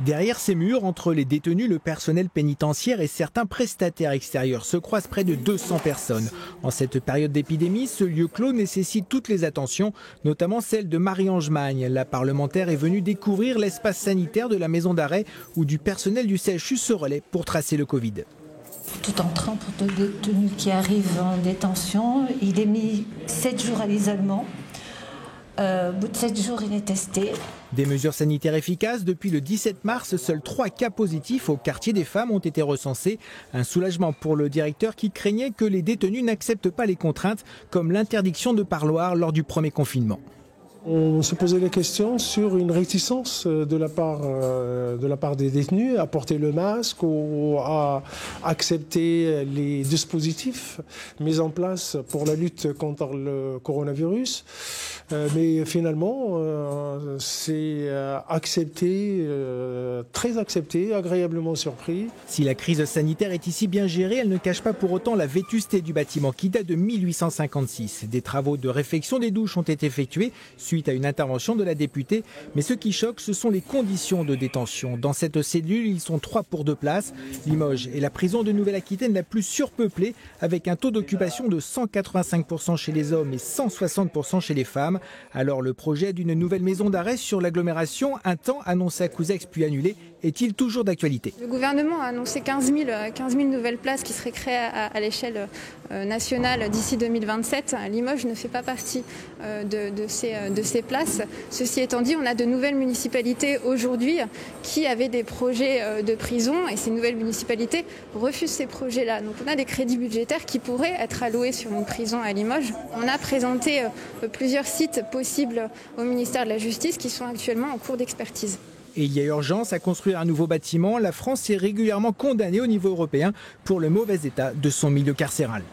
Derrière ces murs, entre les détenus, le personnel pénitentiaire et certains prestataires extérieurs se croisent près de 200 personnes. En cette période d'épidémie, ce lieu clos nécessite toutes les attentions, notamment celle de Marie-Ange Magne. La parlementaire est venue découvrir l'espace sanitaire de la maison d'arrêt où du personnel du CHU se relaie pour tracer le Covid. Tout entrant pour le détenu qui arrive en détention, il est mis 7 jours à l'isolement. Au bout de 7 jours, il est testé. Des mesures sanitaires efficaces. Depuis le 17 mars, seuls 3 cas positifs au quartier des femmes ont été recensés. Un soulagement pour le directeur qui craignait que les détenus n'acceptent pas les contraintes, comme l'interdiction de parloir lors du premier confinement. On se posait des questions sur une réticence de la part des détenus à porter le masque ou à accepter les dispositifs mis en place pour la lutte contre le coronavirus. Mais finalement, c'est accepté, très accepté, agréablement surpris. Si la crise sanitaire est ici bien gérée, elle ne cache pas pour autant la vétusté du bâtiment qui date de 1856. Des travaux de réfection des douches ont été effectués suite à une intervention de la députée. Mais ce qui choque, ce sont les conditions de détention. Dans cette cellule, ils sont 3 pour 2 places. Limoges est la prison de Nouvelle-Aquitaine la plus surpeuplée, avec un taux d'occupation de 185% chez les hommes et 160% chez les femmes. Alors le projet d'une nouvelle maison d'arrêt sur l'agglomération, un temps annoncé à Couzex puis annulé, est-il toujours d'actualité? Le gouvernement a annoncé 15 000 nouvelles places qui seraient créées à l'échelle nationale d'ici 2027. Limoges ne fait pas partie de ces places. Ceci étant dit, on a de nouvelles municipalités aujourd'hui qui avaient des projets de prison et ces nouvelles municipalités refusent ces projets-là. Donc on a des crédits budgétaires qui pourraient être alloués sur une prison à Limoges. On a présenté plusieurs sites possibles au ministère de la Justice qui sont actuellement en cours d'expertise. Et il y a urgence à construire un nouveau bâtiment. La France est régulièrement condamnée au niveau européen pour le mauvais état de son milieu carcéral.